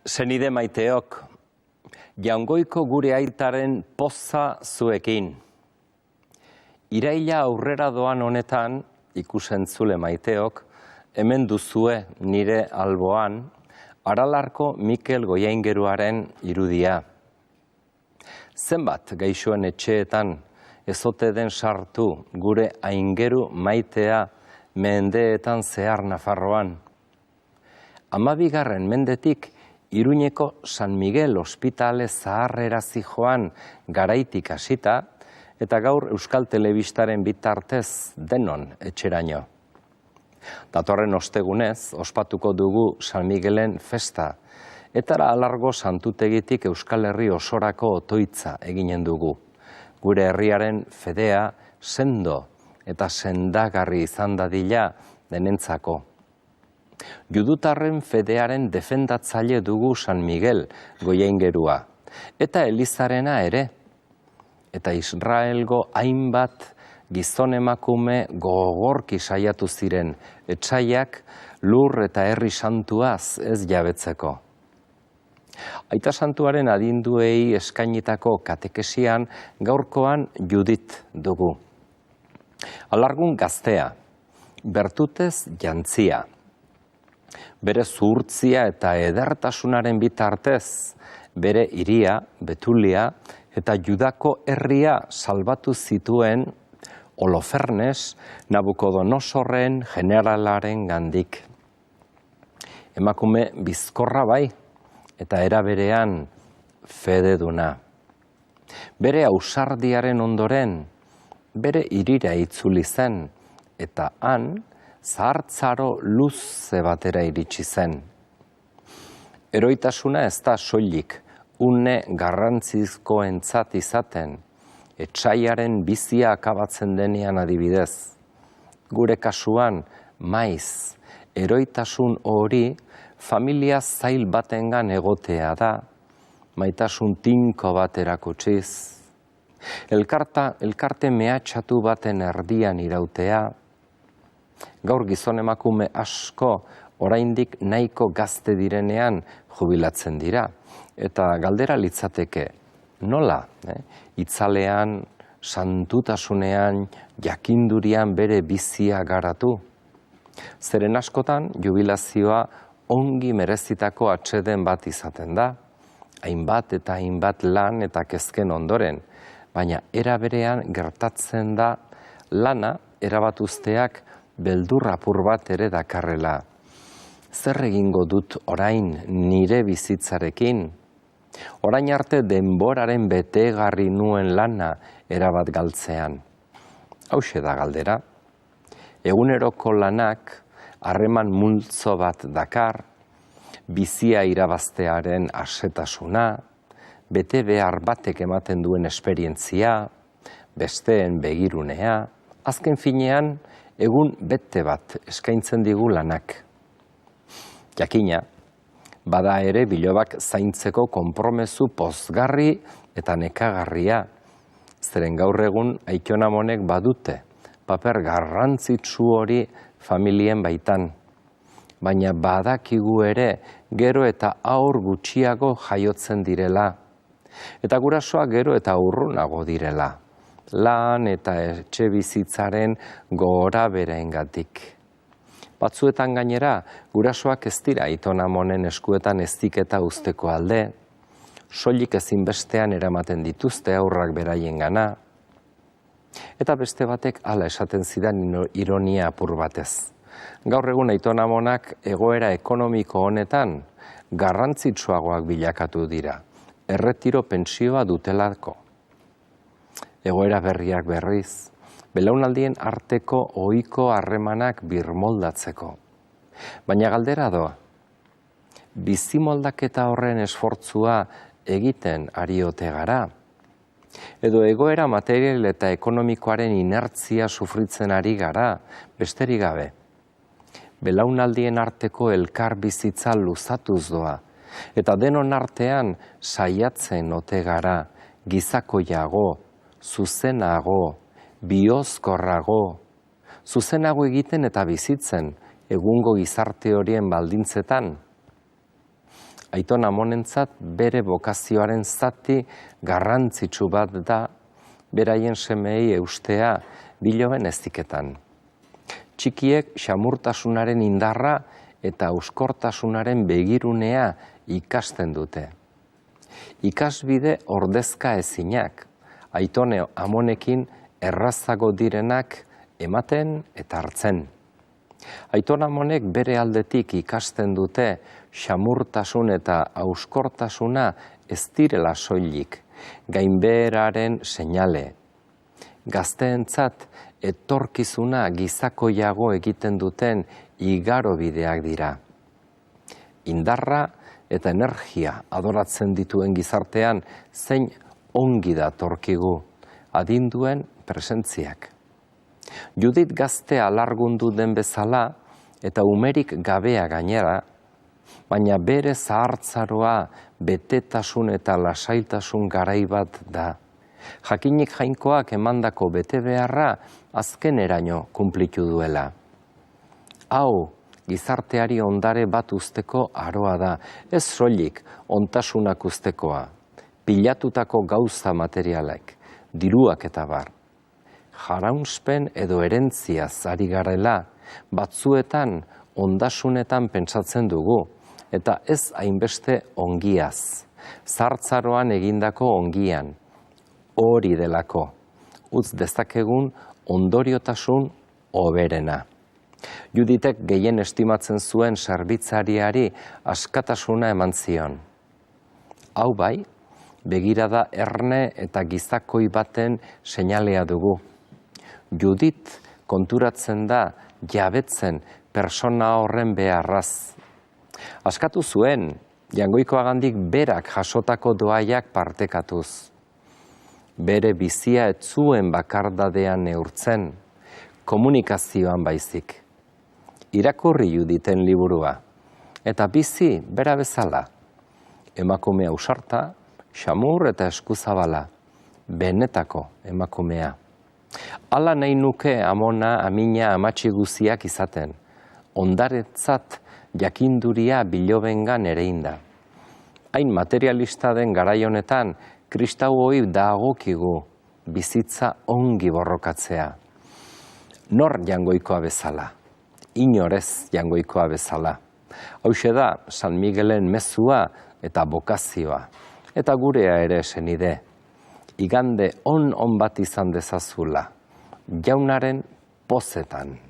Senide maiteok, Jaungoiko gure aitaren poza zuekin. Iraila aurrera doan honetan, ikusentzule maiteok, hemen duzue nire alboan, Aralarko Mikel Goiaingeruaren irudia. Zenbat gaixoen etxeetan ezote den sartu gure aingeru maitea mendeetan zehar Nafarroan. 12. mendetik Iruñeko San Miguel ospitale zaharrera zijoan garaitik hasita, eta gaur Euskal Telebistaren bitartez denon etxeraino. Datorren ostegunez, ospatuko dugu San Miguelen festa, etara alargo santutegitik Euskal Herri osorako otoitza eginen dugu. Gure herriaren fedea sendo eta sendagarri izan dadila denentzako. Judutarren fedearen defendatzaile dugu San Miguel Goiaingerua, eta Elizarena ere, eta Israelgo hainbat gizon emakume gogorki saiatu ziren, etsaiak lur eta herri santuaz ez jabetzeko. Aita santuaren adinduei eskainitako katekesian gaurkoan Judit dugu. Alargun gaztea, bertutez jantzia. Bere zuhurtzia eta edertasunaren bitartez, bere hiria, Betulia, eta Judako herria salbatu zituen Holofernes, Nabukodonosorren generalaren gandik. Emakume bizkorra bai, eta era berean fededuna. Bere ausardiaren ondoren, bere hirira itzuli zen, eta han, zahartzaro luze batera iritsi zen. Eroitasuna ez da soilik, une garrantzizkoentzat izaten, etsaiaren bizia akabatzen denean adibidez. Gure kasuan, maiz, eroitasun hori familia zail batengan egotea da, maitasun tinko bat erakutsiz. Elkarte mehatxatu baten erdian irautea, gaur gizon emakume asko oraindik nahiko gazte direnean jubilatzen dira. Eta galdera litzateke, nola? Itzalean, santutasunean, jakindurian bere bizia garatu. Zeren askotan, jubilazioa ongi merezitako atseden bat izaten da. Hainbat eta hainbat lan eta kezken ondoren. Baina era berean gertatzen da lana erabatuzteak beldur apur bat ere dakarrela. Zer egingo dut orain nire bizitzarekin? Orain arte denboraren betegarri nuen lana erabat galtzean. Hauxe da galdera. Eguneroko lanak harreman multzo bat dakar, bizia irabaztearen asetasuna, bete behar batek ematen duen esperientzia, besteen begirunea, azken finean, egun bete bat eskaintzen digu lanak. Jakina, bada ere bilobak zaintzeko konpromezu pozgarri eta nekagarria. Zeren gaur egun Aitonamonek badute, paper garrantzitsu hori familien baitan. Baina badakigu ere gero eta haur gutxiago jaiotzen direla. Eta gurasoa gero eta urrunago direla. Lan eta etxe bizitzaren gora bereengatik. Batzuetan gainera, gurasoak ez dira Aitonamonen eskuetan eztiketa uzteko alde, soilik ezinbestean eramaten dituzte haurrak beraiengana, eta beste batek hala esaten zidan ironia apur batez. Gaur egun Aitonamonak egoera ekonomiko honetan garrantzitsuagoak bilakatu dira, erretiro pentsioa dutelako. Egoera berriak berriz, belaunaldien arteko ohiko harremanak birmoldatzeko. Baina galdera doa, bizimoldaketa horren esfortzua egiten ari ote gara? Edo egoera material eta ekonomikoaren inertzia sufritzen ari gara, besterik gabe. Belaunaldien arteko elkar bizitza luzatuz doa, eta denon artean saiatzen ote gara, gizakoiago, zuzenago, bihozkorrago, zuzenago egiten eta bizitzen egungo gizarte horien baldintzetan. Aiton Amonentzat bere bokazioaren zati garrantzitsu bat da beraien semei eustea biloben eziketan. Txikiek xamurtasunaren indarra eta euskortasunaren begirunea ikasten dute. Ikasbide ordezka ezinak, Aiton Amonekin errazago direnak ematen eta hartzen. Aiton Amonek bere aldetik ikasten dute xamurtasun eta euskortasuna ez direla soilik, gainbeheraren seinale. Gazteentzat etorkizuna gizakoiago egiten duten igarobideak dira. Indarra eta energia adoratzen dituen gizartean zein ongi datorkigu adinduen presentziak. Judit gaztea alargundu den bezala eta umerik gabea gainera, baina bere zahartzaroa betetasun eta lasailtasun garai bat da. Jakinik jainkoak emandako betebeharra azkeneraino kunplitu duela. Hau, gizarteari ondare bat usteko aroa da, ez soilik ontasunak ustekoa, pilatutako gauza materialek, diruak eta bar. Jaraunspen edo erentziaz ari garela, batzuetan ondasunetan pentsatzen dugu, eta ez hainbeste ongiaz, zartzaroan egindako ongian, hori delako, utz dezakegun ondoriotasun hoberena. Juditek gehien estimatzen zuen zerbitzariari askatasuna eman zion. Hau bai, begirada erne eta gizakoi baten seinalea dugu. Judit konturatzen da jabetzen persona horren beharraz. Askatu zuen, Jangoikoagandik berak jasotako doaiak partekatuz. Bere bizia ez zuen bakardadean neurtzen, komunikazioan baizik. Irakurri Juditen liburua, eta bizi bera bezala. Emakumea ausarta, xamur eta eskuzabala, benetako emakumea. Hala nahi nuke Amona, Amina, amatxi guziak izaten, ondaretzat jakinduria bilobengan ereinda. Hain materialista den garai honetan, kristauoi dagokigu bizitza ongi borrokatzea. Nor Jangoikoa bezala, inorez Jangoikoa bezala. Hauxe da San Miguelen mezua eta bokazioa, eta gurea ere senide. Igande on bat izan dezazula, jaunaren pozetan.